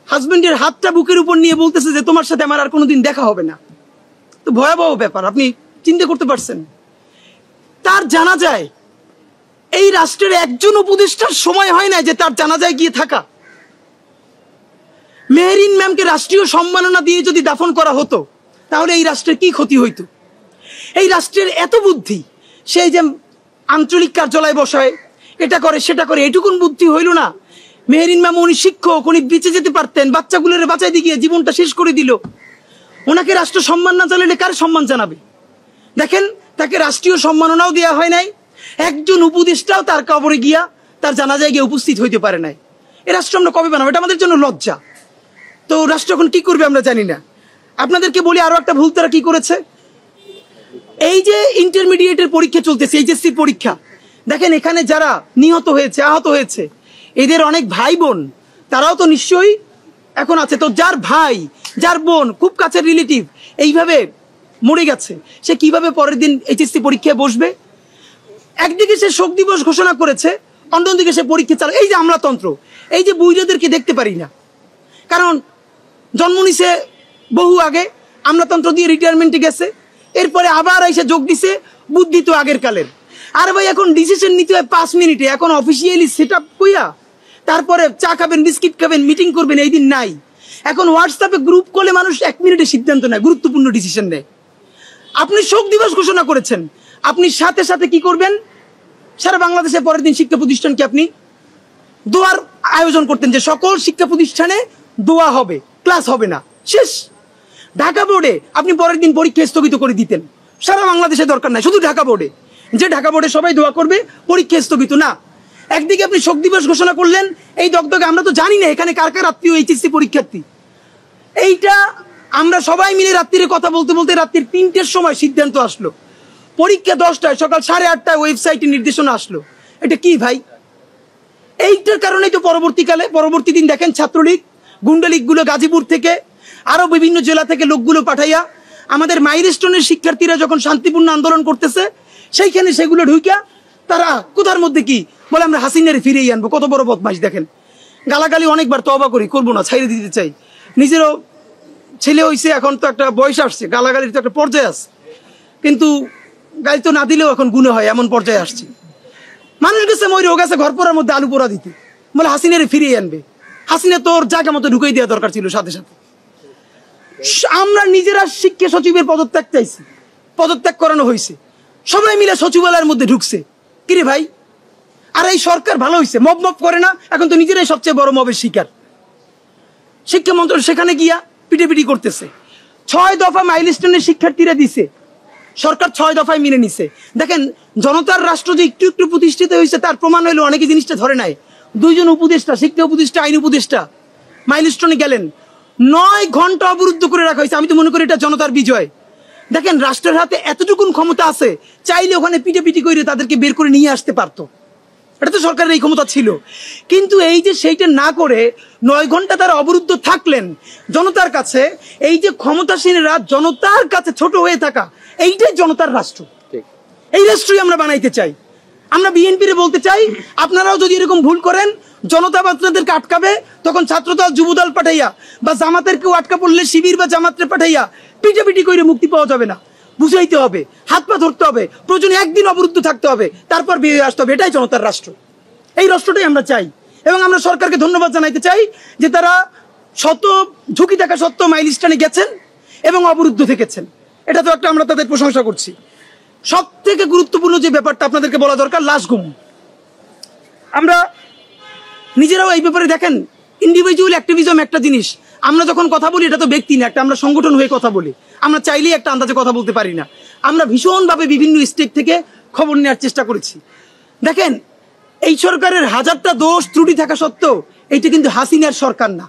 হাজবেন্ডের হাতটা বুকের উপর নিয়ে বলতেছে যে তোমার সাথে আমার আর কোনোদিন দেখা হবে না। তো ভয়াবহ ব্যাপার, আপনি চিন্তা করতে পারছেন। তার জানাজায় এই রাষ্ট্রের একজন উপদেষ্টার সময় হয় না যে তার জানাজায় গিয়ে থাকা। মেহেরিন ম্যামকে রাষ্ট্রীয় সম্মাননা দিয়ে যদি দাফন করা হতো তাহলে এই রাষ্ট্রের কি ক্ষতি হইতো? এই রাষ্ট্রের এত বুদ্ধি, সেই যে আঞ্চলিক কার্যালয় বসায়, এটা করে সেটা করে, এটুকুন বুদ্ধি হইল না? মেহেরিন ম্যাম উনি শিক্ষক, উনি বেঁচে যেতে পারতেন, বাচ্চাগুলোর বাঁচাই দিয়ে গিয়ে জীবনটা শেষ করে দিল। ওনাকে রাষ্ট্র সম্মান না জানালে কার সম্মান জানাবে? দেখেন, তাকে রাষ্ট্রীয় সম্মাননাও দেওয়া হয় নাই, একজন উপদেষ্টাও তার কবরে গিয়া তার জানাজায় গিয়ে উপস্থিত হইতে পারে নাই। এ রাষ্ট্র আমরা কবে বানাবো? এটা আমাদের জন্য লজ্জা। তো রাষ্ট্র এখন কি করবে আমরা জানি না। আপনাদেরকে বলি আরো একটা ভুল তারা কি করেছে। এই যে ইন্টারমিডিয়েটের পরীক্ষা চলতেছে, এইচএসসির পরীক্ষা, দেখেন এখানে যারা নিহত হয়েছে, আহত হয়েছে, এদের অনেক ভাই বোন তারাও তো নিশ্চয়ই এখন আছে। তো যার ভাই, যার বোন, খুব কাছের রিলেটিভ এইভাবে মরে গেছে, সে কিভাবে পরের দিন এইচএসসি পরীক্ষায় বসবে? একদিকে সে শোক দিবস ঘোষণা করেছে, অন্যদিকে সে পরীক্ষা চালায়। এই যে আমলাতন্ত্র, এই যে বুইরাদেরকে দেখতে পারি না, কারণ জন্ম নিছে বহু আগে, আমলাতন্ত্র দিয়ে রিটায়ারমেন্টে গেছে, এরপরে আবার এসে যোগ দিছে, বুদ্ধি তো আগের কালের। আর ভাই এখন ডিসিশন নিতে হয় 5 মিনিটে, এখন অফিসিয়ালি সেট আপ কইয়া তারপরে চা খাবেন, বিস্কিট খাবেন, মিটিং করবেন, এই দিন নাই। এখন হোয়াটসঅ্যাপে গ্রুপ কলে মানুষ 1 মিনিটে সিদ্ধান্ত নেয়, গুরুত্বপূর্ণ ডিসিশন নেয়। আপনি শোক দিবস ঘোষণা করেছেন, আপনি সাথে সাথে কি করবেন? সারা বাংলাদেশে পরের দিন শিক্ষা প্রতিষ্ঠানকে আপনি দোয়ার আয়োজন করতেন যে সকল শিক্ষা প্রতিষ্ঠানে দোয়া হবে, ক্লাস হবে না, শেষ। ঢাকা বোর্ডে আপনি পরের দিন পরীক্ষা স্থগিত করে দিতেন। সারা বাংলাদেশে দরকার নাই, শুধু ঢাকা বোর্ডে, যে ঢাকা বোর্ডে সবাই দোয়া করবে, পরীক্ষা স্থগিত না। একদিকে আপনি শোক দিবস ঘোষণা করলেন, এই দগদগে আমরা তো জানি না এখানে কার কার আত্মীয় এইচএসসি পরীক্ষার্থী। এইটা আমরা সবাই মিলে রাত্রিরে কথা বলতে বলতে রাত্রির 3টের সময় সিদ্ধান্ত আসলো, পরীক্ষা 10টায়, সকাল 8:30টায় ওয়েবসাইটে নির্দেশনা আসলো। এটা কি ভাই? এইটার কারণেই তো পরবর্তী দিন দেখেন ছাত্রলীগ, গুন্ডালীগগুলো গাজীপুর থেকে আরো বিভিন্ন জেলা থেকে লোকগুলো পাঠাইয়া আমাদের মাইলস্টোনের শিক্ষার্থীরা যখন শান্তিপূর্ণ আন্দোলন করতেছে, সেইখানে সেগুলো ঢুইকা তারা কোথার মধ্যে কি বলে, আমরা হাসিনারে ফিরিয়ে আনবো। কত বড় বদমাইশ দেখেন। গালাগালি অনেকবার তওবা করি, করবো না, ছাইড়ে দিতে চাই। নিজেরও ছেলে হইছে, এখন তো একটা বয়স আসছে, গালাগালির তো একটা পর্যায়ে আছে, কিন্তু গালি তো না দিলেও এখন গুণে হয়, এমন পর্যায়ে আসছে। মানুষ গেছে ময়ূর গেছে ঘর পোড়ার মধ্যে আলু পোড়া দিতে, বলে হাসিনারে ফিরিয়ে আনবে। হাসিনা তোর জায়গা মতো ঢুকাই দেওয়া দরকার ছিল সাথে সাথে। আমরা নিজেরা শিক্ষা সচিবের পদত্যাগ চাইছি, পদত্যাগ করানো হয়েছে, সবাই মিলে সচিবালয়ের মধ্যে ঢুকছে। কিরে ভাই, আর এই সরকার ভালো হয়েছে, মব করে না, এখন তো নিজেরাই সবচেয়ে বড় মবের শিকার। শিক্ষা মন্ত্রক সেখানে গিয়া পিটিপিটি করতেছে। 6 দফা মাইলস্টোনের শিক্ষার্থীরা দিছে, সরকার 6 দফায় মেনে নিছে। দেখেন, জনতার রাষ্ট্র যে একটু একটু প্রতিষ্ঠিত হয়েছে তার প্রমাণ হইলো অনেকে জিনিসটা ধরে নাই। 2 জন উপদেষ্টা, শিক্ষা উপদেষ্টা, আইন উপদেষ্টা মাইলস্টোনে গেলেন, 9 ঘন্টা অবরুদ্ধ করে রাখা হয়েছে। আমি তো মনে করি এটা জনতার বিজয়। দেখেন, রাষ্ট্রের হাতে এতটুকুন ক্ষমতা আছে, চাইলে ওখানে পিটাপিটি করে তাদেরকে বের করে নিয়ে আসতে পারতো। এটা তো সরকারের এই ক্ষমতা ছিল, কিন্তু এই যে সেইটা না করে 9 ঘন্টা তারা অবরুদ্ধ থাকলেন জনতার কাছে। এই যে ক্ষমতাসীনরা জনতার কাছে ছোট হয়ে থাকা, এইটাই জনতার রাষ্ট্র। এই রাষ্ট্রই আমরা বানাইতে চাই। আমরা বিএনপিরে বলতে চাই, আপনারাও যদি এরকম ভুল করেন, জনতা আপনাদেরকে আটকাবে, তখন ছাত্রদল, যুবদল পাঠাইয়া বা জামাতের কেউ আটকা পড়লে শিবির বা জামাতের পাঠাইয়া পিটাপিটি করে মুক্তি পাওয়া যাবে না। বুঝাইতে হবে, হাত পা ধরতে হবে, প্রয়োজনে একদিন অবরুদ্ধ থাকতে হবে, তারপর বেরিয়ে আসতে হবে। এটাই জনতার রাষ্ট্র, এই রাষ্ট্রটাই আমরা চাই। এবং আমরা সরকারকে ধন্যবাদ জানাইতে চাই যে তারা শত ঝুঁকি থাকা সত্ত্বেও মাইলস্টোনে গেছেন এবং অবরুদ্ধ থেকেছেন। এটা তো একটা আমরা তাদের প্রশংসা করছি। সব থেকে গুরুত্বপূর্ণ যে ব্যাপারটা আপনাদেরকে বলা দরকার, লাশ গুম। আমরা নিজেরাও এই ব্যাপারে দেখেন, ইন্ডিভিজুয়াল অ্যাক্টিভিজম একটা জিনিস। আমরা যখন কথা বলি, এটা তো ব্যক্তি না, একটা আমরা সংগঠন হয়ে কথা বলি। আমরা চাইলেই একটা আন্দাজে কথা বলতে পারি না। আমরা ভীষণভাবে বিভিন্ন স্টেট থেকে খবর নেওয়ার চেষ্টা করেছি। দেখেন, এই সরকারের হাজারটা দোষ ত্রুটি থাকা সত্ত্বেও এইটা কিন্তু হাসিনার সরকার না,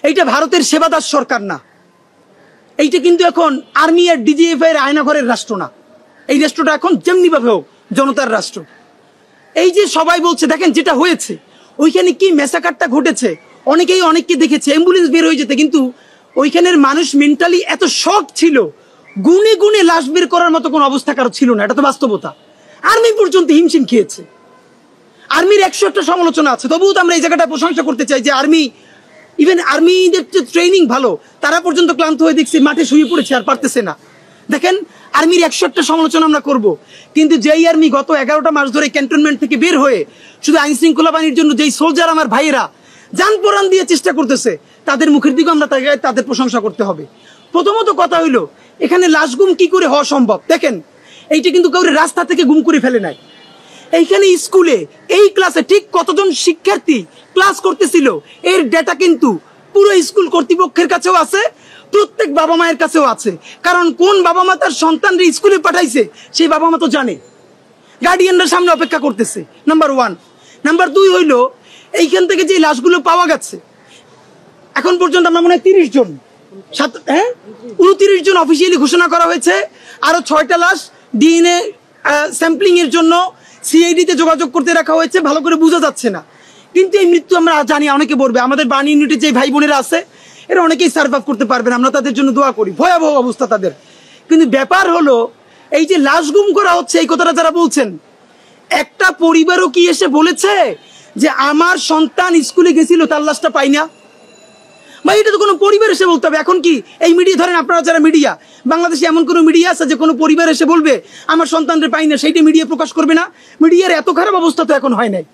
এইটা ভারতের সেবাদার সরকার না, এইটা কিন্তু এখন আর্মি আর ডিজিএফ এর আয়নাঘরের রাষ্ট্র না। এই রাষ্ট্রটা এখন যেমনি ভাবে হোক জনতার রাষ্ট্র। এই যে সবাই বলছে, দেখেন যেটা হয়েছে, ওইখানে কি মেসাকারটা ঘটেছে, অনেকেই অনেককে দেখেছে, অ্যাম্বুলেন্স বের হয়ে যেতে, কিন্তু ওইখানের মানুষ মেন্টালি এত শক ছিল, গুনে গুনে লাশ বের করার মতো কোনো অবস্থা কারো ছিল না। এটা তো বাস্তবতা। আর্মি পর্যন্ত হিমশিম খেয়েছে। আর্মির 101টা সমালোচনা আছে, তবুও তো আমরা এই জায়গাটা প্রশংসা করতে চাই যে আর্মি ইভেন আর্মিদের যে ট্রেনিং ভালো, তারা পর্যন্ত ক্লান্ত হয়ে দেখছি মাঠে শুয়ে পড়েছে, আর পারতেছে না। দেখেন, আর্মির 101টা সমালোচনা আমরা করব, কিন্তু যেই আর্মি গত 11টা মাস ধরে ক্যান্টনমেন্ট থেকে বের হয়ে শুধু আইন শৃঙ্খলা বাহিনীর জন্য যেই সোলজার আমার ভাইয়েরা জান প্রাণ দিয়ে চেষ্টা করতেছে, তাদের মুখের দিকে আমরা তাদের প্রশংসা করতে হবে। প্রথমত কথা হইলো, এখানে লাশ গুম কি করে হওয়া সম্ভব? দেখেন, এইটা কিন্তু কাউরে রাস্তা থেকে গুম করে ফেলে নাই। এইখানে স্কুলে এই ক্লাসে ঠিক কতজন শিক্ষার্থী ক্লাস করতেছিল এর ডেটা কিন্তু পুরো স্কুল কর্তৃপক্ষের কাছেও আছে, প্রত্যেক বাবা মায়ের কাছেও আছে। কারণ কোন বাবা মা তার সন্তানরা স্কুলে পাঠাইছে সেই বাবা মা তো জানে, গার্ডিয়ানরা সামনে অপেক্ষা করতেছে। নাম্বার 1। নাম্বার 2 হইলো, এইখান থেকে যে লাশগুলো পাওয়া গেছে এখন পর্যন্ত আমরা মনে হয় 30 জন 29 জন অফিসিয়ালি ঘোষণা করা হয়েছে। আরো 6টা লাশ ডিএনএ স্যাম্পলিং এর জন্য সিআইডিতে যোগাযোগ করতে রাখা হয়েছে, ভালো করে বোঝা যাচ্ছে না। কিন্তু এই মৃত্যু আমরা জানি অনেকে বলবে, আমাদের বার্ন ইউনিটের যে ভাই বোনেরা আছে এরা অনেকেই সার্ভাইভ করতে পারবে না, আমরা তাদের জন্য দোয়া করি, ভয়াবহ অবস্থা তাদের। কিন্তু ব্যাপার হলো, এই যে লাশ গুম করা হচ্ছে এই কথাটা যারা বলছেন, একটা পরিবারও কি এসে বলেছে যে আমার সন্তান স্কুলে গেছিল তার লাশটা পাই না? ভাই, এটা তো কোনো পরিবার এসে বলতে হবে। এখন কি এই মিডিয়া, ধরেন আপনারা যারা মিডিয়া, বাংলাদেশে এমন কোনো মিডিয়া আছে যে কোনো পরিবার এসে বলবে আমার সন্তানরে পাই না, সেইটা মিডিয়া প্রকাশ করবে না? মিডিয়ার এত খারাপ অবস্থা তো এখন হয় নাই।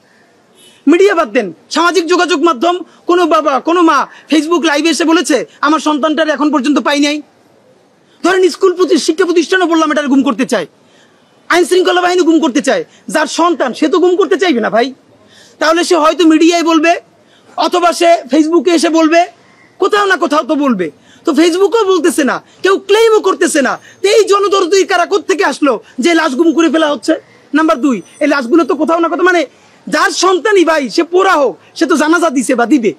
মিডিয়া বাদ দেন, সামাজিক যোগাযোগ মাধ্যম, কোনো বাবা কোনো মা ফেসবুক লাইভে এসে বলেছে আমার সন্তানটার এখন পর্যন্ত পাই নাই? ধরেন স্কুল শিক্ষা প্রতিষ্ঠানও বললাম এটা গুম করতে চায়, আইন শৃঙ্খলা বাহিনী গুম করতে চায়, যার সন্তান সে তো গুম করতে চাইবে না ভাই। তাহলে সে হয়তো মিডিয়ায় বলবে, অথবা সে ফেসবুকে এসে বলবে, কোথাও না কোথাও তো বলবে। তো ফেসবুকেও বলতেছে না, কেউ ক্লেইমও করতেছে না। তো এই জনদরদি কারা কোত্থেকে আসলো যে লাশ গুম করে ফেলা হচ্ছে? নাম্বার 2, এই লাশগুলো তো কোথাও না কোথাও, মানে যার সন্তানই ভাই সে পোড়া হোক, সে তো জানাজা দিছে বা দিবে,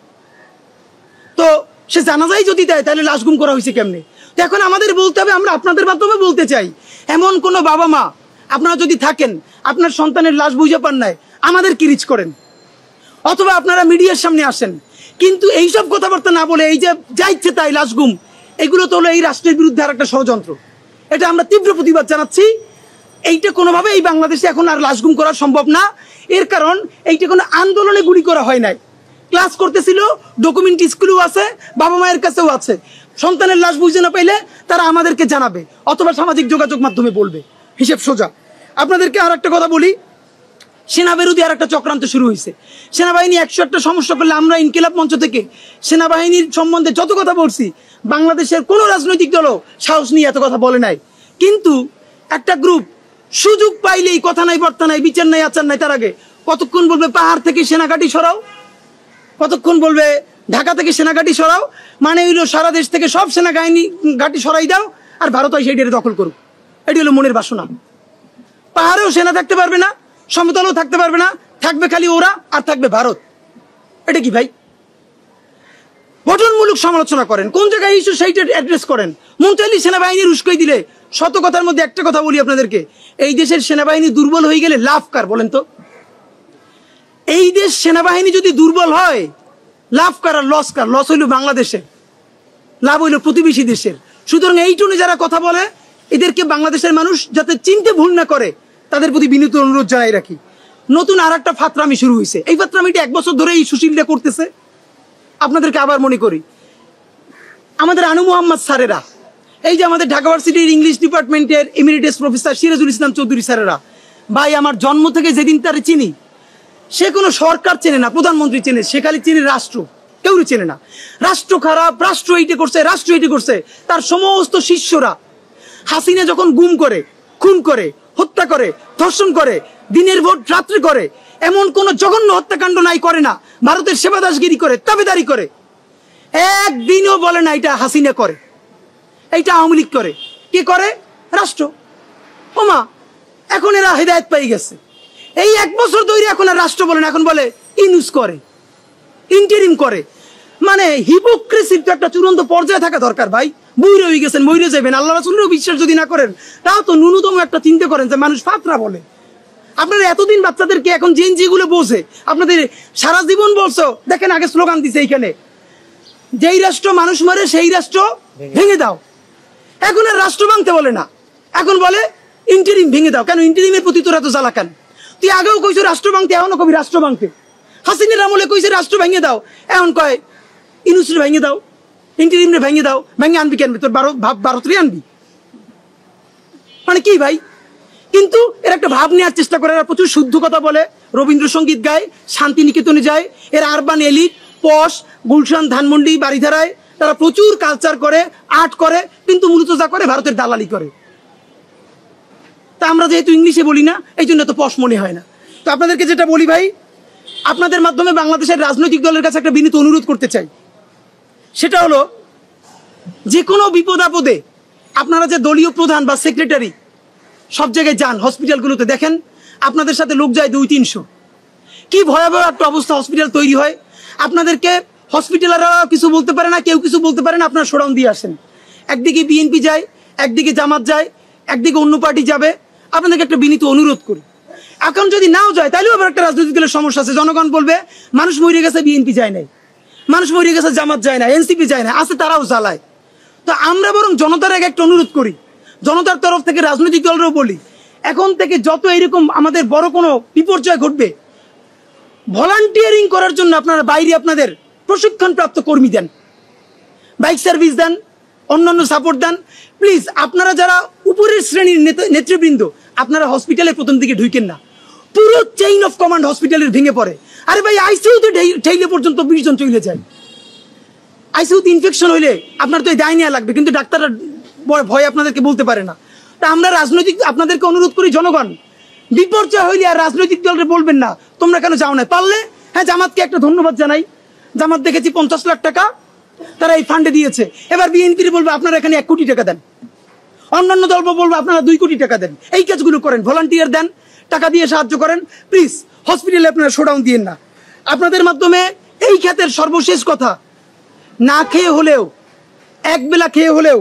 তো সে জানাজাই যদি দেয় তাহলে লাশ গুম করা হয়েছে কেমনে? তো এখন আমাদের বলতে হবে, আমরা আপনাদের মাধ্যমে বলতে চাই, এমন কোনো বাবা মা আপনারা যদি থাকেন, আপনার সন্তানের লাশ বুঝে পান নাই, আমাদের কি রিচ করেন, অথবা আপনারা মিডিয়ার সামনে আসেন। কিন্তু এইসব কথাবার্তা না বলে এই যে যা ইচ্ছে তাই লাশ গুম, এগুলো তো হলো এই রাষ্ট্রের বিরুদ্ধে আর একটা ষড়যন্ত্র। এটা আমরা তীব্র প্রতিবাদ জানাচ্ছি। এইটা কোনোভাবে এই বাংলাদেশে এখন আর লাশ গুম করা সম্ভব না। এর কারণ এইটা কোনো আন্দোলনে গুলি করা হয় নাই, ক্লাস করতেছিল, ডকুমেন্ট স্কুলেও আছে, বাবা মায়ের কাছেও আছে। সন্তানের লাশ বুঝে না পাইলে তারা আমাদেরকে জানাবে, অথবা সামাজিক যোগাযোগ মাধ্যমে বলবে, হিসেব সোজা। আপনাদেরকে আর একটা কথা বলি, সেনাবিরোধী আর একটা চক্রান্ত শুরু হয়েছে। সেনাবাহিনী 101টা সমস্যা করলে আমরা ইনকিলাব মঞ্চ থেকে সেনাবাহিনীর সম্বন্ধে যত কথা বলছি, বাংলাদেশের কোনো রাজনৈতিক দলও সাহস নিয়ে এত কথা বলে নাই। কিন্তু একটা গ্রুপ সুযোগ পাইলেই কথা নাই বার্তা নাই, বিচার নাই আচার নাই, তার আগে কতক্ষণ বলবে পাহাড় থেকে সেনাঘাঁটি সরাও, কতক্ষণ বলবে ঢাকা থেকে সেনাঘাঁটি সরাও, মানে হইলো সারা দেশ থেকে সব সেনাবাহিনী ঘাঁটি সরাই দাও, আর ভারত হয় সেইটারে দখল করুক। এটি হলো মনের বাসনা। পাহাড়েও সেনা থাকতে পারবে না, সমতলও থাকতে পারবে না, থাকবে খালি ওরা আর থাকবে ভারত। এটা কি ভাই? গঠনমূলক সমালোচনা করেন, কোন জায়গায় ইস্যু সেইটা অ্যাড্রেস করেন। মন চাইলে সেনাবাহিনীর উস্কাই দিলে, শত কথার মধ্যে একটা কথা বলি আপনাদেরকে, এই দেশের সেনাবাহিনী দুর্বল হয়ে গেলে লাভ কার বলেন তো? এই দেশ সেনাবাহিনী যদি দুর্বল হয়, লাভ কার আর লস কার? লস হইল বাংলাদেশের, লাভ হইল প্রতিবেশী দেশের। সুতরাং এই টনে যারা কথা বলে, এদেরকে বাংলাদেশের মানুষ যাতে চিনতে ভুল না করে, তাদের প্রতি বিনীত অনুরোধ জানাই রাখি। নতুন আর একটা ফাতরামি শুরু হয়েছে। এই ফাতরামিটা 1 বছর ধরে এই সুশীলরা করতেছে। আপনাদেরকে আবার মনে করি, আমাদের আনু মোহাম্মদ স্যারেরা, এই যে আমাদের ঢাকা ভার্সিটির ইংলিশ ডিপার্টমেন্টের এমিরিটাস প্রফেসর সিরাজুল ইসলাম চৌধুরী স্যারেরা, ভাই আমার জন্ম থেকে যেদিন তারে চিনি, সে কোনো সরকার চেনে না, প্রধানমন্ত্রী চেনে, সে খালি চেনে রাষ্ট্র, কেউ চেনে না। রাষ্ট্র খারাপ, রাষ্ট্র এইটা করছে, রাষ্ট্র এইটা করছে। তার সমস্ত শিষ্যরা হাসিনা যখন গুম করে, খুন করে, হত্যা করে, ধর্ষণ করে, দিনের ভোট রাত্রি করে, এমন কোন জঘন্য হত্যাকাণ্ড নাই করে না, ভারতের সেবাদাসগিরি করে, তাবেদারি করে, একদিনও বলে না এটা হাসিনা করে, এইটা আওয়ামী লীগ করে। কে করে? রাষ্ট্র। ওমা, এখন এরা হেদায়েত পেয়ে গেছে। এই 1 বছর ধরে এখন আর রাষ্ট্র বলে না, এখন বলে ইনুস করে, ইন্টারিম করে। মানে হিপোক্রেসির তো একটা চূড়ান্ত পর্যায়ে থাকা দরকার ভাই। বইরে হয়ে গেছেন, বইরে যাবেন। আল্লাহ রাসূলেরও বিশ্বাস যদি না করেন, তাও তো ন্যূনতম একটা চিন্তা করেন যে মানুষ ফাতরা বলে। আপনারা এতদিন বাচ্চাদেরকে এখন যেগুলো বোঝে, আপনাদের সারা জীবন বলছো। দেখেন আগে স্লোগান দিছে এইখানে, যেই রাষ্ট্র মানুষ মারে সেই রাষ্ট্র ভেঙে দাও। এখন আর রাষ্ট্র ভাঙতে বলে না, এখন বলে ইন্টারিম ভেঙে দাও। কেন ইন্টারিমের প্রতি তোরা তো জ্বালা কেন? তুই আগেও কইছো রাষ্ট্র ভাঙতে, এখনো কবি রাষ্ট্র ভাঙতে। হাসিনের আমলে কইছে রাষ্ট্র ভেঙে দাও, এখন কয় ইউনুসরে ভেঙে দাও, ইন্টারিমরে ভেঙে দাও, ভেঙে আনবি কেন? তোর ভারতরে আনবি মানে কি ভাই? কিন্তু এর একটা ভাব নেওয়ার চেষ্টা করে, এরা প্রচুর শুদ্ধ কথা বলে, রবীন্দ্রসঙ্গীত গায়, শান্তিনিকেতনে যায়, এরা আরবান এলিট, পশ, গুলশান, ধানমন্ডি, বাড়িধারায় তারা প্রচুর কালচার করে, আর্ট করে, কিন্তু মূলত যা করে ভারতের দালালি করে। তা আমরা যেহেতু ইংলিশে বলি না, এই জন্য তো পশ মনে হয় না। তো আপনাদেরকে যেটা বলি ভাই, আপনাদের মাধ্যমে বাংলাদেশের রাজনৈতিক দলের কাছে একটা বিনীত অনুরোধ করতে চাই। সেটা হলো, যে কোনো বিপদ আপদে আপনারা যে দলীয় প্রধান বা সেক্রেটারি সব জায়গায় যান, হসপিটালগুলোতে দেখেন আপনাদের সাথে লোক যায় 200-300। কি ভয়াবহ একটা অবস্থা হসপিটাল তৈরি হয়। আপনাদেরকে হসপিটালেরা কিছু বলতে পারে না, কেউ কিছু বলতে পারে না, আপনারা শোডাউন দিয়ে আসেন। একদিকে বিএনপি যায়, একদিকে জামাত যায়, একদিকে অন্য পার্টি যাবে। আপনাদেরকে একটা বিনীত অনুরোধ করি, এখন যদি নাও যায় তাহলেও আবার একটা রাজনৈতিক দলের সমস্যা আছে। জনগণ বলবে মানুষ মরে গেছে, বিএনপি যায় নাই, মানুষ মরে গেছে, জামাত যায় না, এনসিপি যায় না, আছে তারাও জ্বালায়। তো আমরা বরং জনতার আগে একটা অনুরোধ করি, জনতার তরফ থেকে রাজনৈতিক দলেরও বলি, এখন থেকে যত এরকম আমাদের বড় কোনো বিপর্যয় ঘটবে, ভলান্টিয়ারিং করার জন্য আপনারা বাইরে আপনাদের প্রশিক্ষণপ্রাপ্ত কর্মী দেন, বাইক সার্ভিস দেন, অন্যান্য সাপোর্ট দেন। প্লিজ আপনারা যারা উপরের শ্রেণীর নেতৃবৃন্দ, আপনারা হসপিটালে প্রথম দিকে ঢুকেন না, পুরো চেইন অফ কমান্ড হসপিটালের ভেঙে পড়ে। আরে ভাই, আইসিইউতে ঠেইলে পর্যন্ত 20 জন চলে যায়। আইসিইউতে ইনফেকশন হইলে আপনার তো এই দায় নেওয়া লাগবে, কিন্তু ডাক্তাররা ভয় আপনাদেরকে বলতে পারে না। তা আমরা রাজনৈতিক আপনাদেরকে অনুরোধ করি, জনগণ বিপর্যয় হইলে আর রাজনৈতিক দলকে বলবেন না তোমরা কেন যাও না। পারলে হ্যাঁ, জামাতকে একটা ধন্যবাদ জানাই, জামাত দেখেছি 50 লাখ টাকা তারা এই ফান্ডে দিয়েছে। এবার বিএনপির বলবো আপনারা এখানে 1 কোটি টাকা দেন, অন্যান্য দল বলবো আপনারা 2 কোটি টাকা দেন। এই কাজগুলো করেন, ভলান্টিয়ার দেন, টাকা দিয়ে সাহায্য করেন। প্লিজ হসপিটালে আপনারা শোডাউন দিয়েন না। আপনাদের মাধ্যমে এই ক্ষেত্রের সর্বশেষ কথা, না খেয়ে হলেও, একবেলা খেয়ে হলেও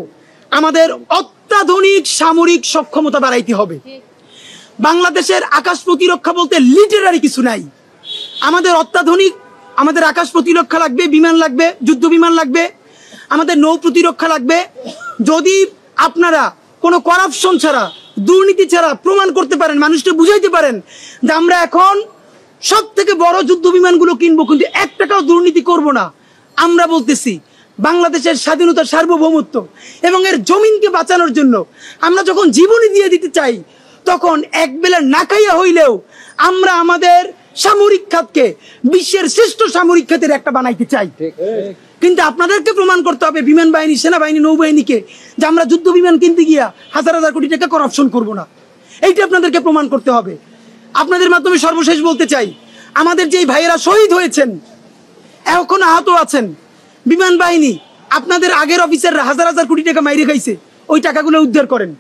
আমাদের অত্যাধুনিক সামরিক সক্ষমতা বাড়াইতে হবে। বাংলাদেশের আকাশ প্রতিরক্ষা বলতে লিটারারি কিছু নাই। আমাদের অত্যাধুনিক, আমাদের আকাশ প্রতিরক্ষা লাগবে, বিমান লাগবে, যুদ্ধ বিমান লাগবে, আমাদের নৌ প্রতিরক্ষা লাগবে। যদি আপনারা কোনো করাপশন ছাড়া, দুর্নীতি ছাড়া প্রমাণ করতে পারেন, মানুষকে বুঝাইতে পারেন যে আমরা এখন সব থেকে বড় যুদ্ধ বিমানগুলো কিনবো, কিন্তু 1 টাকাও দুর্নীতি করব না, আমরা বলতেছি বাংলাদেশের স্বাধীনতা, সার্বভৌমত্ব এবং এর জমিনকে বাঁচানোর জন্য আমরা যখন জীবনই দিয়ে দিতে চাই, তখন একবেলা না খাইয়া হইলেও আমরা আমাদের সামরিক খাতকে বিশ্বের শ্রেষ্ঠ সামরিক খাতের একটা বানাইতে চাই। কিন্তু আপনাদেরকে প্রমাণ করতে হবে, বিমান বাহিনী, সেনাবাহিনী, নৌবাহিনীকে, যে আমরা যুদ্ধ বিমান কিনতে গিয়া 1000 কোটি টাকা করাপশন করব না। এইটা আপনাদেরকে প্রমাণ করতে হবে। আপনাদের মাধ্যমে সর্বশেষ বলতে চাই, আমাদের যেই ভাইয়েরা শহীদ হয়েছেন, এখন আহত আছেন, বিমান বাহিনী আপনাদের আগের অফিসাররা 1000 কোটি টাকা মাইরে খাইছে, ওই টাকাগুলো উদ্ধার করেন।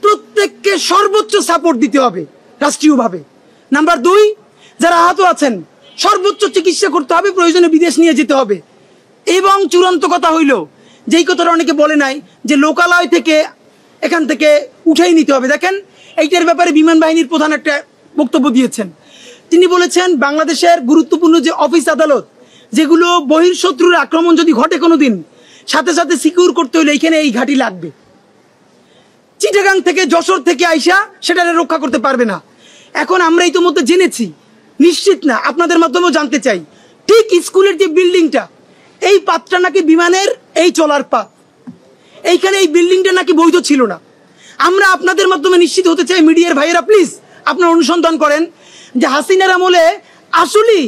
প্রত্যেককে সর্বোচ্চ সাপোর্ট দিতে হবে রাষ্ট্রীয়ভাবে। নাম্বার 2, যারা আহত আছেন সর্বোচ্চ চিকিৎসা করতে হবে, প্রয়োজনে বিদেশ নিয়ে যেতে হবে। এবং চূড়ান্ত কথা হইল, যেই কথাটা অনেকে বলে নাই, যে লোকালয় থেকে এখান থেকে উঠেই নিতে হবে। দেখেন, এইটার ব্যাপারে বিমান বাহিনীর প্রধান একটা বক্তব্য দিয়েছেন। তিনি বলেছেন বাংলাদেশের গুরুত্বপূর্ণ যে অফিস আদালত, যেগুলো বহির্শত্রুর আক্রমণ যদি ঘটে কোনোদিন, সাথে সাথে সিকিউর করতে হলে এইখানে এই ঘাঁটি লাগবে। চিটাগাং থেকে, যশোর থেকে আইসা সেটা রক্ষা করতে পারবে না। এখন আমরা ইতিমধ্যে জেনেছি, নিশ্চিত না, আপনাদের মাধ্যমেও জানতে চাই, ঠিক স্কুলের যে বিল্ডিংটা, এই পাতটা নাকি বিমানের এই চলার পাত, এইখানে এই বিল্ডিংটা নাকি বৈধ ছিল না। আমরা আপনাদের মাধ্যমে নিশ্চিত হতে চাই, মিডিয়ার ভাইয়েরা প্লিজ আপনারা অনুসন্ধান করেন যে হাসিনার আমলে আসলেই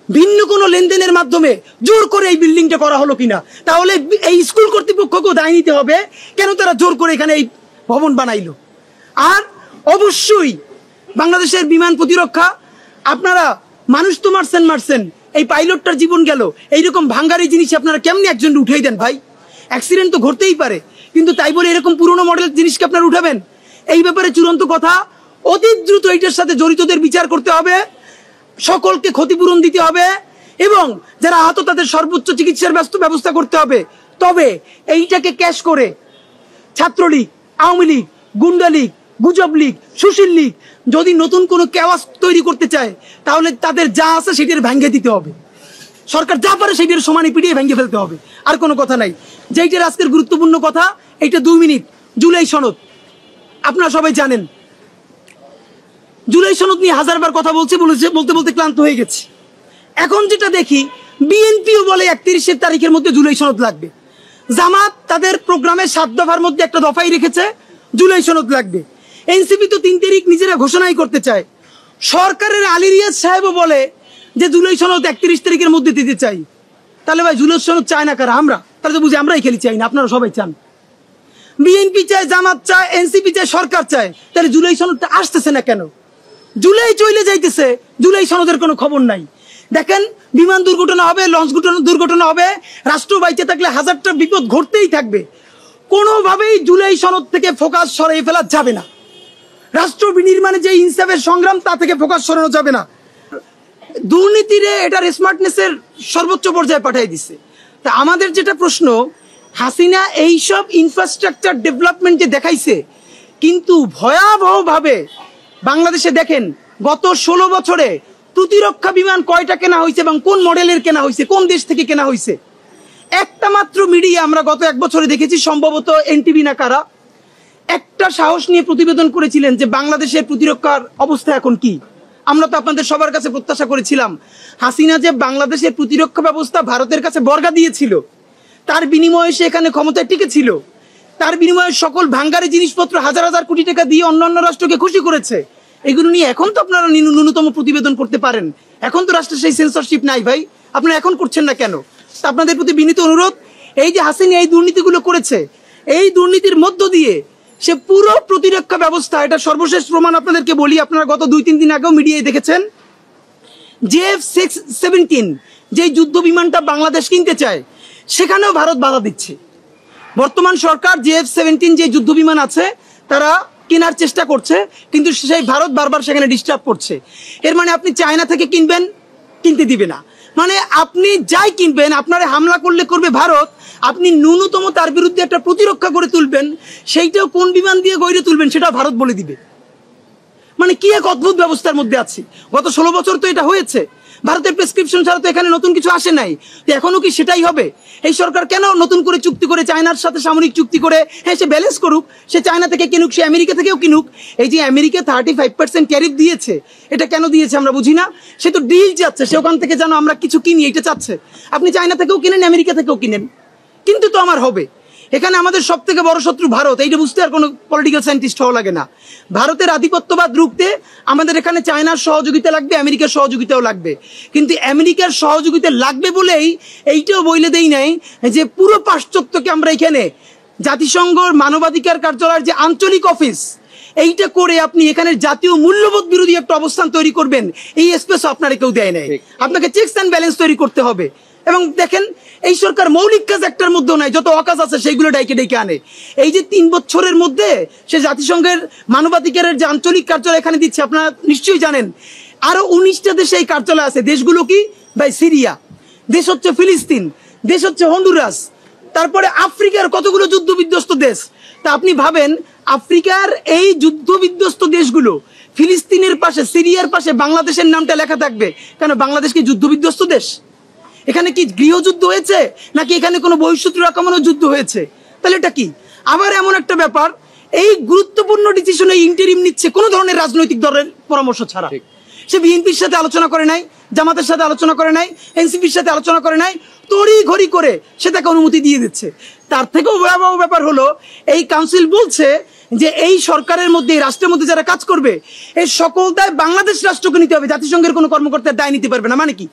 ভিন্ন কোনো লেনদেনের মাধ্যমে জোর করে এই বিল্ডিংটা করা হলো কিনা। তাহলে এই স্কুল কর্তৃপক্ষকেও দায় নিতে হবে, কেন তারা জোর করে এখানে এই ভবন বানাইলো। আর অবশ্যই বাংলাদেশের বিমান প্রতিরক্ষা, আপনারা মানুষ তো মারছেন, এই পাইলটটার জীবন গেল, এইরকম ভাঙ্গারি জিনিস আপনারা কেমনি একজন উঠেই দেন ভাই? অ্যাক্সিডেন্ট তো ঘটতেই পারে, কিন্তু তাই বলে এরকম পুরনো মডেলের জিনিসকে আপনারা উঠাবেন? এই ব্যাপারে চূড়ান্ত কথা, অতি দ্রুত এইটার সাথে জড়িতদের বিচার করতে হবে, সকলকে ক্ষতিপূরণ দিতে হবে, এবং যারা আহত তাদের সর্বোচ্চ চিকিৎসার ব্যবস্থা করতে হবে। তবে এইটাকে ক্যাশ করে ছাত্রলীগ, আওয়ামী লীগ, গুন্ডা লীগ, গুজব লীগ, সুশীল লীগ যদি নতুন কোনো কেওয়াস তৈরি করতে চায়, তাহলে তাদের যা আছে সেটার ভেঙে দিতে হবে। সরকার যা পারে সেটার সমানে পিটিয়ে ভেঙে ফেলতে হবে, আর কোনো কথা নাই। যেইটার আজকের গুরুত্বপূর্ণ কথা, এইটা 2 মিনিট। জুলাই সনদ আপনারা সবাই জানেন, জুলাই সনদ নিয়ে 1000 বার কথা বলতে বলতে ক্লান্ত হয়ে গেছি। এখন যেটা দেখি, বিএনপিও বলে 31 তারিখের মধ্যে জুলাই সনদ লাগবে। জামাত তাদের প্রোগ্রামে 7 দফার মধ্যে একটা দফাই রেখেছে, জুলাই সনদ লাগবে। এনসিপি তো 3 তারিখ নিজেরা ঘোষণাই করতে চায়। সরকারের আলী রিয়াজ সাহেবও বলে যে জুলাই সনদ 31 তারিখের মধ্যে দিতে চাই। তাহলে ভাই জুলাই সনদ চায় না কারা? আমরা। তাহলে তো বুঝি আমরাই খেলি চাই না, আপনারা সবাই চান। বিএনপি চায়, জামাত চায়, এনসিপি চায়, সরকার চায়, তাহলে জুলাই সনদটা আসতেছে না কেন? জুলাই চলে যাইতেছে, জুলাই সনদের কোনো খবর নাই। দেখেন, বিমান দুর্ঘটনা হবে, লঞ্চ দুর্ঘটনা হবে, রাষ্ট্র বাইচে থাকলে হাজারটা বিপদ ঘটতেই থাকবে। কোনোভাবেই জুলাই সনদ থেকে ফোকাস সরিয়ে ফেলা যাবে না। রাষ্ট্র বিনির্মাণে যে ইনসাফের সংগ্রাম, তা থেকে ফোকাস সরানো যাবে না। দুর্নীতিরে এটার স্মার্টনেসের সর্বোচ্চ পর্যায়ে পাঠিয়ে দিচ্ছে। তা আমাদের যেটা প্রশ্ন, হাসিনা এইসব ইনফ্রাস্ট্রাকচার ডেভেলপমেন্ট যে দেখাইছে, কিন্তু ভয়াবহভাবে বাংলাদেশে দেখেন গত 16 বছরে প্রতিরক্ষা বিমান কয়টা কেনা হয়েছে এবং কোন মডেলের কেনা হয়েছে, কোন দেশ থেকে কেনা হয়েছে। একটা মাত্র মিডিয়া আমরা গত 1 বছরে দেখেছি, সম্ভবত এনটিভি না কারা, একটা সাহস নিয়ে প্রতিবেদন করেছিলেন যে বাংলাদেশের প্রতিরক্ষার অবস্থা এখন কি। আমরা তো আপনাদের সবার কাছে প্রত্যাশা করেছিলাম হাসিনা যে বাংলাদেশের প্রতিরক্ষা ব্যবস্থা ভারতের কাছে বর্গা দিয়েছিল, তার বিনিময়ে সে এখানে ক্ষমতায় টিকেছিল, তার বিনিময়ে সকল ভাঙ্গারি জিনিসপত্র হাজার হাজার কোটি টাকা দিয়ে অন্যান্য রাষ্ট্রকে খুশি করেছে। এগুলো নিয়ে এখন তো আপনারা ন্যূনতম প্রতিবেদন করতে পারেন। এখন তো রাষ্ট্রের সেই সেন্সরশিপ নাই ভাই, আপনারা এখন করছেন না কেন? আপনাদের প্রতি বিনীত অনুরোধ, এই যে হাসিনা এই দুর্নীতিগুলো করেছে, এই দুর্নীতির মধ্য দিয়ে সে পুরো প্রতিরক্ষা ব্যবস্থা, এটা সর্বশেষ প্রমাণ আপনাদেরকে বলি, আপনারা গত 2-3 দিন আগেও মিডিয়ায় দেখেছেন, JF-17 যে যুদ্ধ বিমানটা বাংলাদেশ কিনতে চায়, সেখানেও ভারত বাধা দিচ্ছে। বর্তমান সরকার JF-17 যে যুদ্ধ বিমান আছে তারা কেনার চেষ্টা করছে, কিন্তু সেই ভারত বারবার সেখানে ডিস্টার্ব করছে। এর মানে আপনি চায়না থেকে কিনবেন, কিনতে দিবে না। মানে আপনি যাই কিনবেন, আপনারে হামলা করলে করবে ভারত, আপনি ন্যূনতম তার বিরুদ্ধে একটা প্রতিরক্ষা করে তুলবেন, সেইটাও কোন বিমান দিয়ে গড়ে তুলবেন সেটা ভারত বলে দিবে। মানে কি এক অদ্ভুত ব্যবস্থার মধ্যে আছি। গত 16 বছর তো এটা হয়েছে, ভারতের প্রেসক্রিপশন ছাড়া তো এখানে নতুন কিছু আসে নাই। তো এখনো কি সেটাই হবে? এই সরকার কেন নতুন করে চুক্তি করে চায়নার সাথে সামরিক চুক্তি করে, হ্যাঁ সে ব্যালেন্স করুক, সে চায়না থেকে কিনুক, সে আমেরিকা থেকেও কিনুক। এই যে আমেরিকা 35% ট্যারিফ দিয়েছে, এটা কেন দিয়েছে আমরা বুঝি না। সে তো ডিল চাচ্ছে, সে ওখান থেকে যেন আমরা কিছু কিনি এটা চাচ্ছে। আপনি চায়না থেকেও কিনেন, আমেরিকা থেকেও কিনেন, কিন্তু তো আমার হবে। এখানে আমাদের সব থেকে বড় শত্রু ভারত, এইটা বুঝতে আর কোনো পলিটিক্যাল সায়েন্টিস্ট হওয়া লাগে না। ভারতের আধিপত্যবাদ রুখতে আমাদের এখানে চায়নার সহযোগিতা লাগবে, আমেরিকার সহযোগিতাও লাগবে। কিন্তু আমেরিকার সহযোগিতা লাগবে বলেই এইটাও বইলে দেই নাই যে পুরো পাশ্চাত্যকে আমরা এখানে জাতিসংঘর মানবাধিকার কার্যালয়ের যে আঞ্চলিক অফিস, এইটা করে আপনি এখানে জাতীয় মূল্যবোধ বিরোধী একটা অবস্থান তৈরি করবেন, এই স্পেস আপনারা কেউ দেয় নাই। আপনাকে চেকস অ্যান্ড ব্যালেন্স তৈরি করতে হবে। এবং দেখেন, এই সরকার মৌলিক কাজ একটার মধ্যেও নাই, যত অকাজ আছে সেইগুলো ডাইকে ডেকে আনে। এই যে 3 বছরের মধ্যে সে জাতিসংঘের মানবাধিকারের যে আঞ্চলিক কার্যালয় এখানে দিচ্ছে, আপনারা নিশ্চয়ই জানেন আরো 19টা দেশে এই কার্যালয় আছে। দেশগুলো কি ভাই? সিরিয়া, দেশ হচ্ছে ফিলিস্তিন, দেশ হচ্ছে হন্ডুরাস, তারপরে আফ্রিকার কতগুলো যুদ্ধ বিধ্বস্ত দেশ। তা আপনি ভাবেন, আফ্রিকার এই যুদ্ধ বিধ্বস্ত দেশগুলো, ফিলিস্তিনের পাশে, সিরিয়ার পাশে বাংলাদেশের নামটা লেখা থাকবে কেন? বাংলাদেশ কি যুদ্ধ বিধ্বস্ত দেশ? এখানে কি গৃহযুদ্ধ হয়েছে, নাকি এখানে কোনো বহিঃশত্রুর আক্রমণের যুদ্ধ হয়েছে? তাহলে এটা কি? আবার এমন একটা ব্যাপার, এই গুরুত্বপূর্ণ ডিসিশনে ইন্টারিম নিচ্ছে কোনো ধরনের রাজনৈতিক দলের পরামর্শ ছাড়া। সে বিএনপির সাথে আলোচনা করে নাই, জামাতের সাথে আলোচনা করে নাই, এনসিপির সাথে আলোচনা করে নাই, তড়ি ঘড়ি করে সে তাকে অনুমতি দিয়ে দিচ্ছে। তার থেকেও ভয়াবহ ব্যাপার হলো, এই কাউন্সিল বলছে যে এই সরকারের মধ্যে, এই রাষ্ট্রের মধ্যে যারা কাজ করবে, এই সকল দায় বাংলাদেশ রাষ্ট্রকে নিতে হবে, জাতিসংঘের কোনো কর্মকর্তার দায় নিতে পারবে না। মানে কি?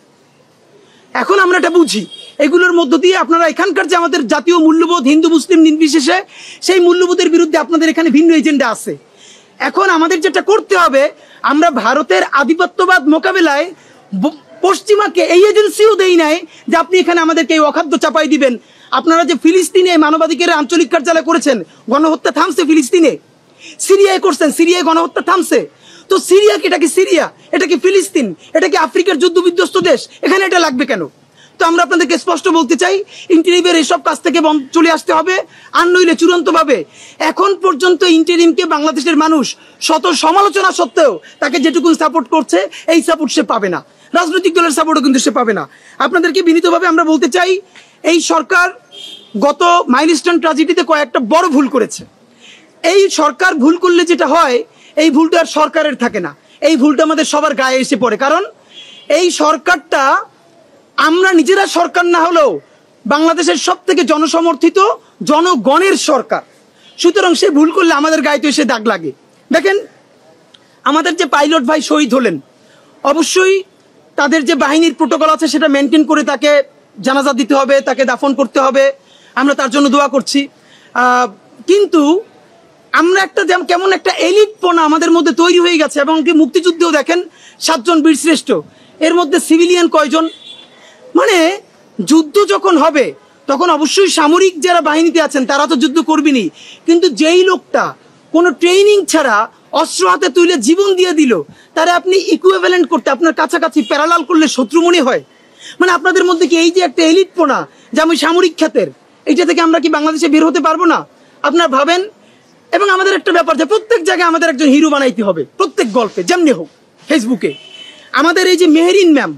এখন আমরা এটা বুঝি, এগুলোর মধ্য দিয়ে আপনারা এখানকার যে আমাদের জাতীয় মূল্যবোধ, হিন্দু মুসলিম নির্বিশেষে, সেই মূল্যবোধের বিরুদ্ধে আপনাদের এখানে ভিন্ন এজেন্ডা আছে। এখন আমাদের যেটা করতে হবে, আমরা ভারতের আধিপত্যবাদ মোকাবেলায় পশ্চিমাকে এই এজেন্সিও দেই নাই যে আপনি এখানে আমাদেরকে এই অখাদ্য চাপাই দিবেন। আপনারা যে ফিলিস্তিনে মানবাধিকারের আঞ্চলিক কার্যালয় করেছেন, গণহত্যা থামছে ফিলিস্তিনে। সিরিয়ায় করছেন, সিরিয়ায় গণহত্যা থামছে। তো সিরিয়া কি? এটা কি সিরিয়া? এটা কি ফিলিস্তিন? এটা কি আফ্রিকার যুদ্ধ বিধ্বস্ত দেশ? এখানে এটা লাগবে কেন? তো আমরা আপনাদেরকে স্পষ্ট বলতে চাই, ইন্টারিমের এসব কাজ থেকে চলে আসতে হবে, আর নইলে চূড়ান্তভাবে এখন পর্যন্ত ইন্টারিমকে বাংলাদেশের মানুষ শত সমালোচনা সত্ত্বেও তাকে যেটুকু সাপোর্ট করছে, এই সাপোর্ট সে পাবে না। রাজনৈতিক দলের সাপোর্টও কিন্তু সে পাবে না। আপনাদেরকে বিনীতভাবে আমরা বলতে চাই, এই সরকার গত মাইলস্টোন ট্র্যাজেডিতে কয়েকটা বড় ভুল করেছে। এই সরকার ভুল করলে যেটা হয়, এই ভুলটা আর সরকারের থাকে না, এই ভুলটা আমাদের সবার গায়ে এসে পড়ে। কারণ এই সরকারটা আমরা নিজেরা সরকার না হলেও বাংলাদেশের সব থেকে জনসমর্থিত জনগণের সরকার, সুতরাং সে ভুল করলে আমাদের গায়ে তো এসে দাগ লাগে। দেখেন আমাদের যে পাইলট ভাই শহীদ হলেন, অবশ্যই তাদের যে বাহিনীর প্রোটোকল আছে সেটা মেনটেন করে তাকে জানাজা দিতে হবে, তাকে দাফন করতে হবে, আমরা তার জন্য দোয়া করছি। কিন্তু আমরা একটা কেমন একটা এলিটপনা আমাদের মধ্যে তৈরি হয়ে গেছে। এবং কি মুক্তিযুদ্ধেও দেখেন 7 জন বীরশ্রেষ্ঠ, এর মধ্যে সিভিলিয়ান কয়জন? মানে যুদ্ধ যখন হবে তখন অবশ্যই সামরিক যারা বাহিনীতে আছেন তারা তো যুদ্ধ করবেনই, কিন্তু যেই লোকটা কোনো ট্রেনিং ছাড়া অস্ত্র হাতে তুলে জীবন দিয়ে দিল, তারা আপনি ইকুইভ্যালেন্ট করতে আপনার কাছাকাছি প্যারালাল করলে শত্রু মনে হয়? মানে আপনাদের মধ্যে কি এই যে একটা এলিটপনা যে আমি সামরিক খাতের, এইটা থেকে আমরা কি বাংলাদেশে বের হতে পারবো না? আপনারা ভাবেন। এবং আমাদের একটা ব্যাপার যে প্রত্যেক জায়গায় আমাদের একজন হিরো বানাইতে হবে, প্রত্যেক গল্পে যেমনি হোক। ফেসবুকে আমাদের এই যে মেহেরিন ম্যাম,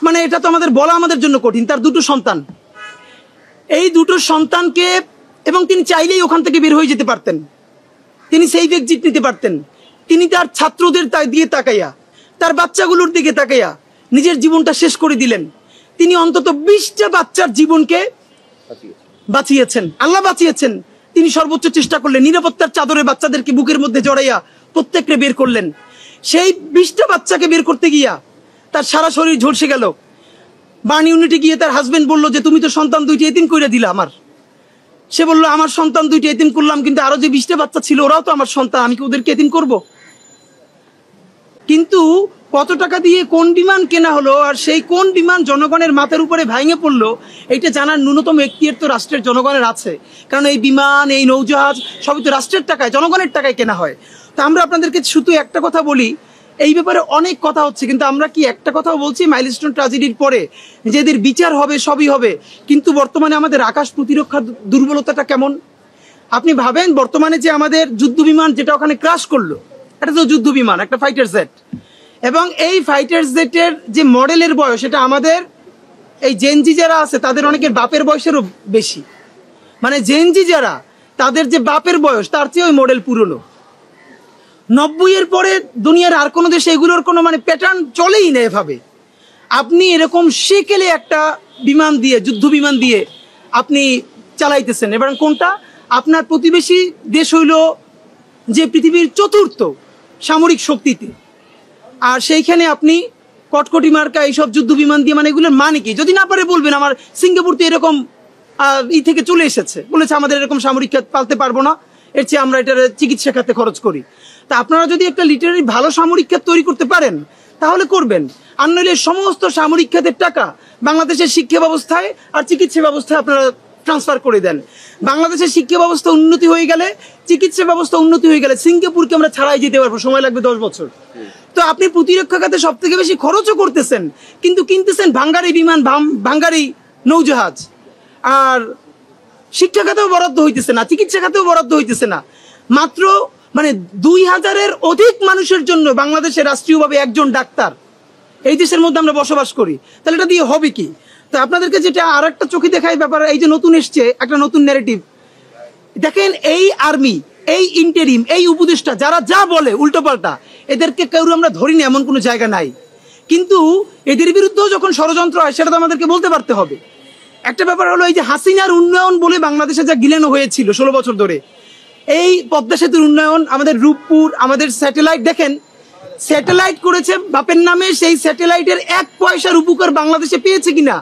মানে এটা তো আমাদের বলা আমাদের জন্য কঠিন, তার 2টো সন্তান, এই 2টো সন্তানকে, এবং তিনি চাইলেই ওখান থেকে বের হয়ে যেতে পারতেন, তিনি সেই এক্সিট নিতে পারতেন। তিনি তার ছাত্রদের দিয়ে তাকাইয়া, তার বাচ্চাগুলোর দিকে তাকাইয়া নিজের জীবনটা শেষ করে দিলেন। তিনি অন্তত 20টা বাচ্চার জীবনকে বাঁচিয়েছেন, আল্লাহ বাঁচিয়েছেন। তিনি সর্বোচ্চ চেষ্টা করলেন, নিরাপত্তার চাদরে বাচ্চাদেরকে বুকের মধ্যে জড়াইয়া প্রত্যেককে বের করলেন। সেই 20টা বাচ্চাকে বের করতে গিয়া তার সারা শরীর ঝলসে গেল। বার্ন ইউনিটে গিয়ে তার হাজবেন্ড বলল যে তুমি তো সন্তান 2টি এতিম করে দিলা আমার। সে বলল আমার সন্তান 2টি এতিম করলাম, কিন্তু আরো যে 20টা বাচ্চা ছিল ওরাও তো আমার সন্তান, আমি কি ওদেরকে এতিম করব? কিন্তু কত টাকা দিয়ে কোন বিমান কেনা হলো আর সেই কোন বিমান জনগণের মাথার উপরে ভেঙে পড়লো, এইটা জানার ন্যূনতম এখতিয়ার তো রাষ্ট্রের জনগণের আছে। কারণ এই বিমান, এই নৌজাহাজ সবই তো রাষ্ট্রের টাকায়, জনগণের টাকায় কেনা হয়। তো আমরা আপনাদেরকে শুধু একটা কথা বলি, এই ব্যাপারে অনেক কথা হচ্ছে, কিন্তু আমরা কি একটা কথাও বলছি মাইলস্টোন ট্র্যাজেডির পরে যে এদের বিচার হবে, সবই হবে, কিন্তু বর্তমানে আমাদের আকাশ প্রতিরক্ষার দুর্বলতাটা কেমন? আপনি ভাবেন বর্তমানে যে আমাদের যুদ্ধ বিমান যেটা ওখানে ক্রাশ করলো, এটা তো যুদ্ধ বিমান, একটা ফাইটার জেট, এবং এই ফাইটার জেটের যে মডেলের বয়স, এটা আমাদের এই জেনজি যারা আছে তাদের অনেকের বাপের বয়সেরও বেশি। মানে জেনজি যারা, তাদের যে বাপের বয়স তার চেয়ে ওই মডেল পুরনো। 90-এর পরে দুনিয়ার আর কোনো দেশে এগুলোর কোনো মানে প্যাটার্ন চলেই না এভাবে। আপনি এরকম সেকেলে একটা বিমান দিয়ে, যুদ্ধ বিমান দিয়ে আপনি চালাইতেছেন, এবং কোনটা আপনার প্রতিবেশী দেশ হইল যে পৃথিবীর 4র্থ সামরিক শক্তিতে, আর সেইখানে আপনি কটকটি মার্কা এইসব যুদ্ধ বিমান দিয়ে, মানে এগুলোর মানে কি? যদি না পারে বলবেন আমার সিঙ্গাপুর তো এরকম থেকে চলে এসেছে, বলেছে আমাদের এরকম সামরিক খাত পালতে পারবো না, এর চেয়ে আমরা এটার চিকিৎসা খাতে খরচ করি। তা আপনারা যদি একটা লিটারারি ভালো সামরিক খাত তৈরি করতে পারেন তাহলে করবেন, আর নইলে সমস্ত সামরিক খাতের টাকা বাংলাদেশের শিক্ষা ব্যবস্থায় আর চিকিৎসা ব্যবস্থায় আপনারা ট্রান্সফার করে দেন। বাংলাদেশের শিক্ষা ব্যবস্থা উন্নতি হয়ে গেলে, চিকিৎসা ব্যবস্থা উন্নতি হয়ে গেলে সিঙ্গাপুরকে আমরা ছাড়াই যেতে পারবো, সময় লাগবে 10 বছর। তো আপনি প্রতিরক্ষা খাতে সব থেকে বেশি খরচও করতেছেন, কিন্তু কিনতেছেন ভাঙ্গারি বিমান, ভাঙ্গারি নৌজাহাজ, আর শিক্ষা খাতেও বরাদ্দ হইতেছে না, চিকিৎসা খাতেও বরাদ্দ হইতেছে না। মাত্র মানে 2000-এর অধিক মানুষের জন্য বাংলাদেশে রাষ্ট্রীয়ভাবে একজন ডাক্তার, এই দেশের মধ্যে আমরা বসবাস করি, তাহলে এটা দিয়ে হবে কি? তো আপনাদেরকে যেটা আর একটা চোখে দেখায় ব্যাপার, এই যে নতুন এসছে একটা নতুন ন্যারেটিভ, দেখেন এই আর্মি, এই ইন্টারিম, এই উপদেষ্টা যারা যা বলে উল্টোপাল্টা, এদেরকে কেউ আমরা ধরি না, এমন কোনো জায়গা নাই। কিন্তু এদের বিরুদ্ধেও যখন ষড়যন্ত্র হয় সেটা তো আমাদেরকে বলতে পারতে হবে। একটা ব্যাপার হলো এই যে হাসিনার উন্নয়ন বলে বাংলাদেশে যা গিলানো হয়েছিল 16 বছর ধরে, এই পদ্মা সেতুর উন্নয়ন, আমাদের রূপপুর, আমাদের স্যাটেলাইট, দেখেন স্যাটেলাইট করেছে বাপের নামে, সেই স্যাটেলাইটের 1 পয়সার উপকার বাংলাদেশে পেয়েছে কিনা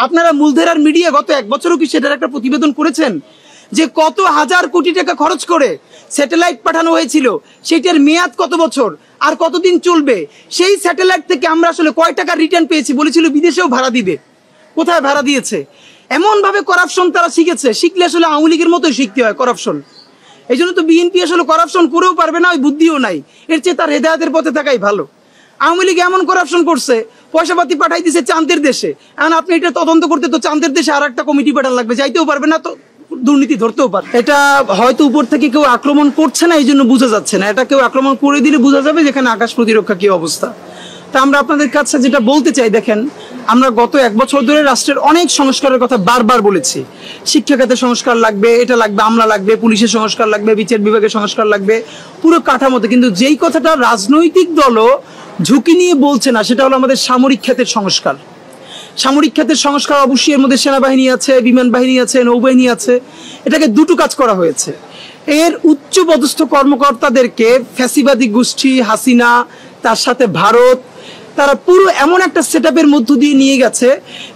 আপনারা মূলধারার মিডিয়া গত 1 বছরও কি সেটার একটা প্রতিবেদন করেছেন? যে কত হাজার কোটি টাকা খরচ করে স্যাটেলাইট পাঠানো হয়েছিল, সেটার মেয়াদ কত বছর আর কতদিন চলবে, সেই স্যাটেলাইট থেকে আমরা আসলে কয় টাকা রিটার্ন পেয়েছি? বলেছিল বিদেশেও ভাড়া দিবে, কোথায় ভাড়া দিয়েছে? এমন ভাবে করাপশন তারা শিখেছে, শিখলে আসলে আওয়ামী লীগের মতোই শিখতে হয় করাপশন। এই জন্য তো বিএনপি আসলে করাপশন করেও পারবে না, ওই বুদ্ধিও নাই, এর চেয়ে তার হেদায়েতের পথে থাকাই ভালো। আওয়ামী লীগ এমন করাপশন করছে, পয়সাপাতি পাঠাই দিছে চাঁদের দেশে, এখন আপনি এটা তদন্ত করতে তো চাঁদের দেশে আর একটা কমিটি পাঠান লাগবে, যাইতেও পারবে না, তো দুর্নীতি ধরতেও পারে। এটা হয়তো উপর থেকে কেউ আক্রমণ করছে না, এই জন্য বোঝা যাচ্ছে না, এটা কেউ আক্রমণ করে দিলে বোঝা যাবে যেখানে আকাশ প্রতিরক্ষা কি অবস্থা। তা আমরা আপনাদের কাছে যেটা বলতে চাই, দেখেন আমরা গত 1 বছর ধরে রাষ্ট্রের অনেক সংস্কারের কথা বারবার বলেছি। শিক্ষা খাতে সংস্কার লাগবে, এটা লাগবে, আমলা লাগবে, পুলিশের সংস্কার লাগবে, বিচার বিভাগের সংস্কার লাগবে, পুরো কাঠামোতে। কিন্তু যেই কথাটা রাজনৈতিক দলও ঝুঁকি নিয়ে বলছে না, সেটা হলো আমাদের সামরিক খাতের সংস্কার। সামরিক খাতের সংস্কার অবশ্যই এর মধ্যে সেনাবাহিনী আছে, বিমান বাহিনী আছে, নৌবাহিনী আছে। এটাকে দুটো কাজ করা হয়েছে। এর উচ্চ পদস্থ কর্মকর্তাদেরকে ফ্যাসিবাদী গোষ্ঠী হাসিনা, তার সাথে ভারত, তারা পুরো এমন একটা সেটআপের মধ্য দিয়ে নিয়ে গেছে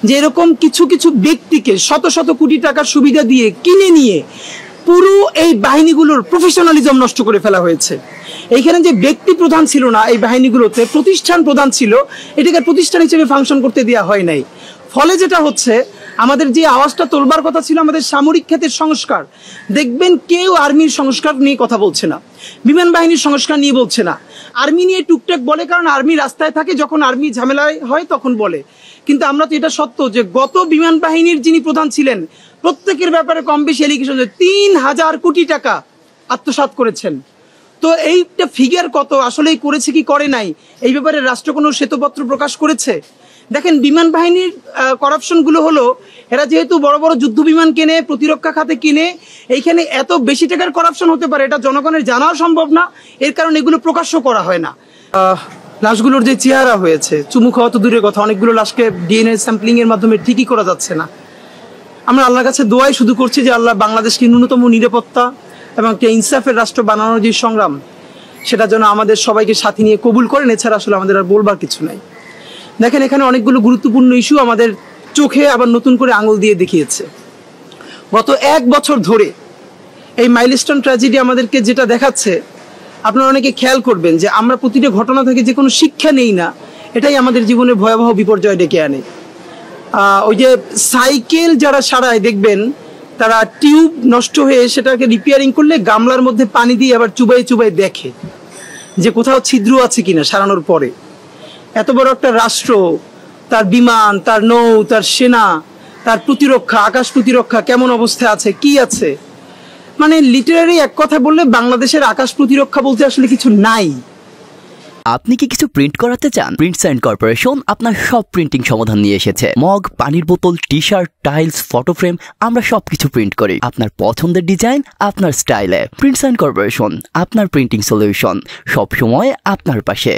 যে এরকম কিছু কিছু ব্যক্তিকে শত শত কোটি টাকার সুবিধা দিয়ে কিনে নিয়ে পুরো এই বাহিনীগুলোর প্রফেশনালিজম নষ্ট করে ফেলা হয়েছে। এইখানে যে ব্যক্তি প্রধান ছিল না এই বাহিনীগুলোতে, প্রতিষ্ঠান প্রধান ছিল, এটাকে প্রতিষ্ঠান হিসেবে ফাংশন করতে দেওয়া হয় নাই। ফলে যেটা হচ্ছে, আমাদের যে আওয়াজটা তোলবার কথা ছিল আমাদের সামরিক খাতের সংস্কার, দেখবেন কেউ আর্মির সংস্কার নিয়ে কথা বলছে না, বিমান বাহিনীর সংস্কার নিয়ে বলছে না। আর্মি নিয়ে টুকটাক বলে, কারণ আর্মি রাস্তায় থাকে, যখন আর্মি ঝামেলায় হয় তখন বলে। কিন্তু আমরা তো এটা সত্য যে গত বিমান বাহিনীর যিনি প্রধান ছিলেন প্রত্যেকের ব্যাপারে কম বেশি এলিগেশন ৩,০০০ কোটি টাকা আত্মসাৎ করেছেন। তো এইটা ফিগার কত, আসলেই করেছে কি করে নাই, এই ব্যাপারে রাষ্ট্র কোনো শ্বেতপত্র প্রকাশ করেছে? দেখেন, বিমান বাহিনীর করাপশনগুলো হলো, এরা যেহেতু বড় বড় যুদ্ধ বিমান কেনে, প্রতিরক্ষা খাতে কিনে, এইখানে এত বেশি টাকার করাপশন হতে পারে এটা জনগণের জানাও সম্ভব না, এর কারণে এগুলো প্রকাশ্য করা হয় না। লাশগুলোর যে চেহারা হয়েছে, চুমু খাওয়া তো দূরের কথা, অনেকগুলো লাশকে ডিএনএ স্যাম্পলিং এর মাধ্যমে ঠিকই করা যাচ্ছে না। আমরা আল্লাহর কাছে দোয়াই শুধু করছি যে আল্লাহ বাংলাদেশকে ন্যূনতম নিরাপত্তা এবং একটা ইনসাফের রাষ্ট্র বানানোর যে সংগ্রাম, সেটা যেন আমাদের সবাইকে সাথে নিয়ে কবুল করেন। এছাড়া আসলে আমাদের আর বলবার কিছু নাই। দেখেন, এখানে অনেকগুলো গুরুত্বপূর্ণ ইস্যু আমাদের চোখে আবার নতুন করে আঙুল দিয়ে দেখিয়েছে। গত 1 বছর ধরে এই মাইলস্টোন ট্র্যাজেডি আমাদেরকে যেটা দেখাচ্ছে, আপনারা অনেকে খেয়াল করবেন যে আমরা প্রতিটা ঘটনা থেকে যে কোনো শিক্ষা নেই না, এটাই আমাদের জীবনে ভয়াবহ বিপর্যয় ডেকে আনে। ওই যে সাইকেল যারা সারায় দেখবেন, তারা টিউব নষ্ট হয়ে সেটাকে রিপেয়ারিং করলে গামলার মধ্যে পানি দিয়ে আবার চুবাই চুবাই দেখে যে কোথাও ছিদ্র আছে কিনা সারানোর পরে। এত বড় একটা রাষ্ট্র, তার বিমান, তার নৌ, তার সেনা, তার প্রতিরক্ষা, আকাশ প্রতিরক্ষা কেমন অবস্থায় আছে, কি আছে, মানে লিটারারি এক কথা বললে বাংলাদেশের আকাশ প্রতিরক্ষা বলতে আসলে কিছু নাই। আপনি কি কিছু প্রিন্ট করাতে চান? প্রিন্টস এন্ড কর্পোরেশন আপনার সব প্রিন্টিং সমাধান নিয়ে এসেছে। মগ, পানির বোতল, টি-শার্ট, টাইলস, ফটো ফ্রেম, আমরা সবকিছু প্রিন্ট করি আপনার পছন্দের ডিজাইন, আপনার স্টাইলে। প্রিন্টস এন্ড কর্পোরেশন, আপনার প্রিন্টিং সলিউশন, সব সময় আপনার পাশে।